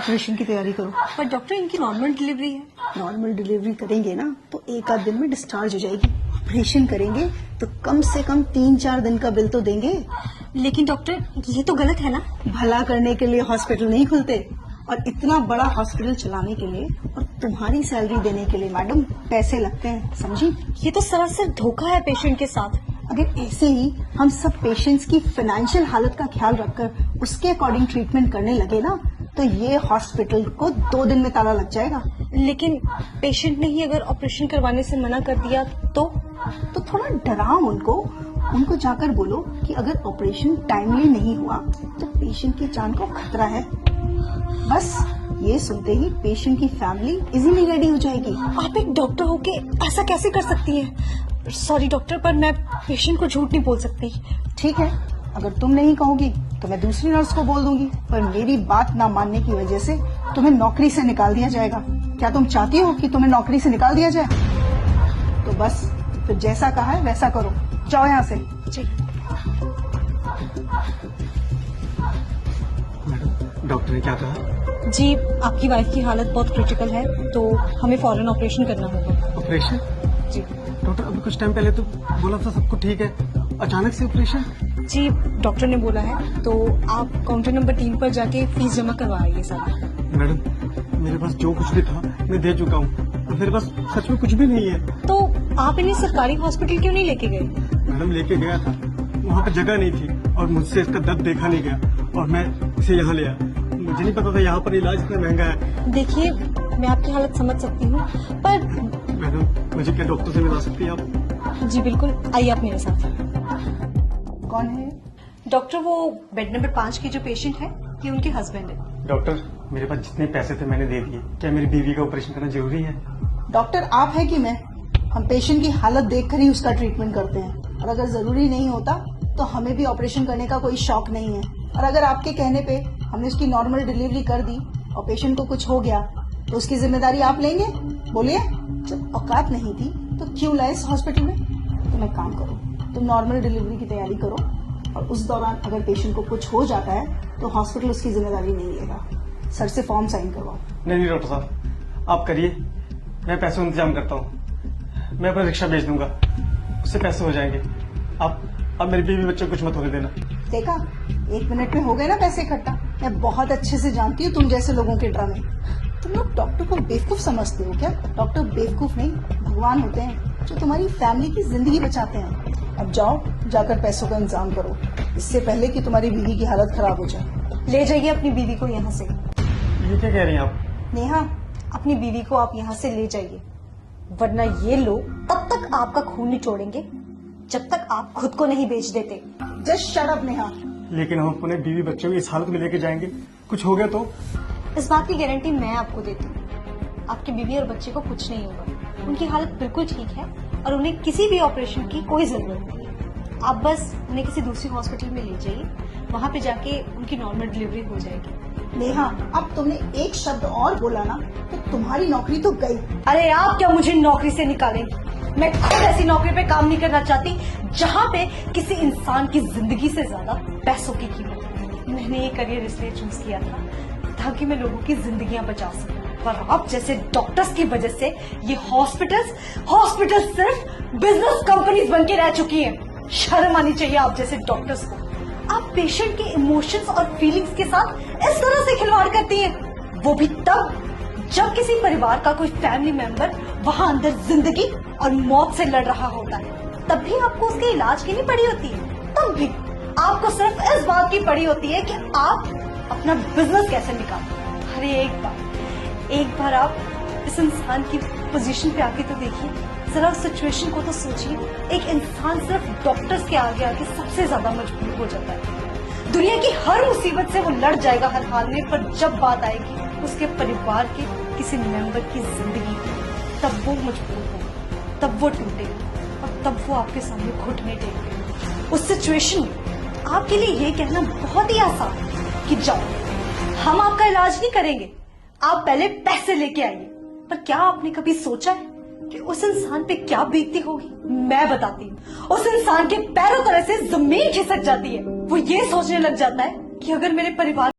Operation की तैयारी करो। पर डॉक्टर इनकी नॉर्मल डिलीवरी है। नॉर्मल डिलीवरी करेंगे ना तो एक आध दिन में डिस्चार्ज हो जाएगी। ऑपरेशन करेंगे तो कम से कम 3-4 दिन का बिल तो देंगे। लेकिन डॉक्टर ये तो गलत है ना। भला करने के लिए हॉस्पिटल नहीं खुलते, और इतना बड़ा हॉस्पिटल चलाने के लिए और तुम्हारी सैलरी देने के लिए मैडम पैसे लगते हैं, समझी? ये तो सरासर धोखा है पेशेंट के साथ। अगर ऐसे ही हम सब पेशेंट्स की फाइनेंशियल हालत का ख्याल रखकर उसके अकॉर्डिंग ट्रीटमेंट करने लगे ना तो ये हॉस्पिटल को 2 दिन में ताला लग जाएगा। लेकिन पेशेंट ने ही अगर ऑपरेशन करवाने से मना कर दिया तो थोड़ा डराओ उनको जाकर बोलो कि अगर ऑपरेशन टाइमली नहीं हुआ तो पेशेंट की जान को खतरा है। बस ये सुनते ही पेशेंट की फैमिली इजीली रेडी हो जाएगी। आप एक डॉक्टर होके ऐसा कैसे कर सकती हैं? सॉरी डॉक्टर, पर मैं पेशेंट को झूठ नहीं बोल सकती। ठीक है, अगर तुम नहीं कहोगी तो मैं दूसरी नर्स को बोल दूंगी, पर मेरी बात ना मानने की वजह से तुम्हें नौकरी से निकाल दिया जाएगा। क्या तुम चाहती हो कि तुम्हें नौकरी से निकाल दिया जाए? तो बस फिर जैसा कहा है वैसा करो, जाओ यहाँ से। जी। डॉक्टर ने क्या कहा? जी, आपकी वाइफ की हालत बहुत क्रिटिकल है तो हमें फौरन ऑपरेशन करना होगा। ऑपरेशन? जी डॉक्टर अभी कुछ टाइम पहले तो बोला था सब कुछ ठीक है, अचानक से ऑपरेशन? जी, डॉक्टर ने बोला है तो आप काउंटर नंबर 3 पर जाके फीस जमा करवा आइए सारा। मैडम मेरे पास जो कुछ भी था मैं दे चुका हूँ, मेरे पास सच में कुछ भी नहीं है। तो आप इन्हें सरकारी हॉस्पिटल क्यों नहीं लेके गए? मैडम लेके गया था, वहाँ पे जगह नहीं थी और मुझसे इसका दर्द देखा नहीं गया और मैं इसे यहाँ ले आया। मुझे नहीं पता था यहाँ पर इलाज इतना महंगा है। देखिए, मैं आपकी हालत समझ सकती हूँ, पर मैडम मुझे क्या डॉक्टर से मिला सकती है आप? जी बिल्कुल, आइए आप मेरे साथ। कौन है? डॉक्टर, वो बेड नंबर 5 की जो पेशेंट है ये उनके हस्बैंड है। डॉक्टर मेरे पास जितने पैसे थे मैंने दे दिए, क्या मेरी बीवी का ऑपरेशन करना जरूरी है? डॉक्टर आप है कि मैं? हम पेशेंट की हालत देखकर ही उसका ट्रीटमेंट करते हैं, और अगर जरूरी नहीं होता तो हमें भी ऑपरेशन करने का कोई शौक नहीं है। और अगर आपके कहने पे हमने उसकी नॉर्मल डिलीवरी कर दी और पेशेंट को कुछ हो गया तो उसकी जिम्मेदारी आप लेंगे? बोलिए, जब औकात नहीं थी तो क्यों लाए इस हॉस्पिटल में? तुम एक काम करो, तुम नॉर्मल डिलीवरी की तैयारी करो, और उस दौरान अगर पेशेंट को कुछ हो जाता है तो हॉस्पिटल उसकी जिम्मेदारी नहीं लेगा। सर से फॉर्म साइन करवाओ। नहीं डॉक्टर साहब, आप करिए, मैं पैसों का इंतजाम करता हूँ। मैं अपना रिक्शा भेज दूंगा, उससे पैसे हो जाएंगे। आप मेरी बीवी बच्चे को कुछ मत होने देना। देखा, 1 मिनट में हो गए ना पैसे इकट्ठा। मैं बहुत अच्छे से जानती हूँ तुम जैसे लोगों के ड्रामे। तुम लोग डॉक्टर को बेवकूफ समझते हो क्या? डॉक्टर बेवकूफ नहीं, भगवान होते हैं जो तुम्हारी फैमिली की जिंदगी बचाते हैं। अब जाओ, जाकर पैसों का इंतजाम करो, इससे पहले कि तुम्हारी बीवी की हालत खराब हो जाए। ले जाइए अपनी बीवी को यहाँ से। ये क्या कह रही हैं आप? नेहा, अपनी बीवी को आप यहाँ से ले जाइए, वरना ये लोग तब तक आपका खून निचोड़ेंगे जब तक आप खुद को नहीं बेच देते। Just shut up Neha. लेकिन हम अपने बीवी बच्चों को इस हालत में लेके जाएंगे, कुछ हो गया तो? इस बात की गारंटी मैं आपको देती हूँ, आपकी बीवी और बच्चे को कुछ नहीं होगा। उनकी हालत बिल्कुल ठीक है और उन्हें किसी भी ऑपरेशन की कोई जरूरत नहीं है। आप बस उन्हें किसी दूसरी हॉस्पिटल में ले जाइए, वहाँ पे जाके उनकी नॉर्मल डिलीवरी हो जाएगी। नेहा, अब तुमने एक शब्द और बोला ना तो तुम्हारी नौकरी तो गई। अरे आप क्या मुझे नौकरी से निकालेंगे? मैं खुद ऐसी नौकरी पे काम नहीं करना चाहती जहाँ पे किसी इंसान की जिंदगी से ज्यादा पैसों की कीमत है। मैंने ये करियर इसलिए चूज किया था ताकि मैं लोगों की जिंदगियां बचा सकूं, पर आप जैसे डॉक्टर्स की वजह से ये हॉस्पिटल्स सिर्फ बिजनेस कंपनीज बन के रह चुकी हैं। शर्म आनी चाहिए आप जैसे डॉक्टर्स को। आप पेशेंट के इमोशंस और फीलिंग्स के साथ इस तरह से खिलवाड़ करती हैं, वो भी तब जब किसी परिवार का कोई फैमिली मेंबर वहां अंदर जिंदगी और मौत से लड़ रहा होता है। तब भी आपको उसके इलाज की नहीं पड़ी होती है, तब भी आपको सिर्फ इस बात की पड़ी होती है कि आप अपना बिजनेस कैसे निकालें। अरे एक बार आप इस इंसान की पोजीशन पे आके तो देखिए, जरा उस सिचुएशन को तो सोचिए। एक इंसान सिर्फ डॉक्टर्स के आगे आके सबसे ज्यादा मजबूर हो जाता है। दुनिया की हर मुसीबत से वो लड़ जाएगा हर हाल में, पर जब बात आएगी उसके परिवार के किसी मेंबर की जिंदगी की, तब वो मजबूर होगा, तब वो टूटेगा और तब वो आपके सामने घुटने टेकेगा। उस सिचुएशन में आपके लिए ये कहना बहुत ही आसान है कि जाओ, हम आपका इलाज नहीं करेंगे, आप पहले पैसे लेके आइए। पर क्या आपने कभी सोचा है कि उस इंसान पे क्या बीतती होगी? मैं बताती हूँ। उस इंसान के पैरों तरह से जमीन खिसक जाती है। वो ये सोचने लग जाता है कि अगर मेरे परिवार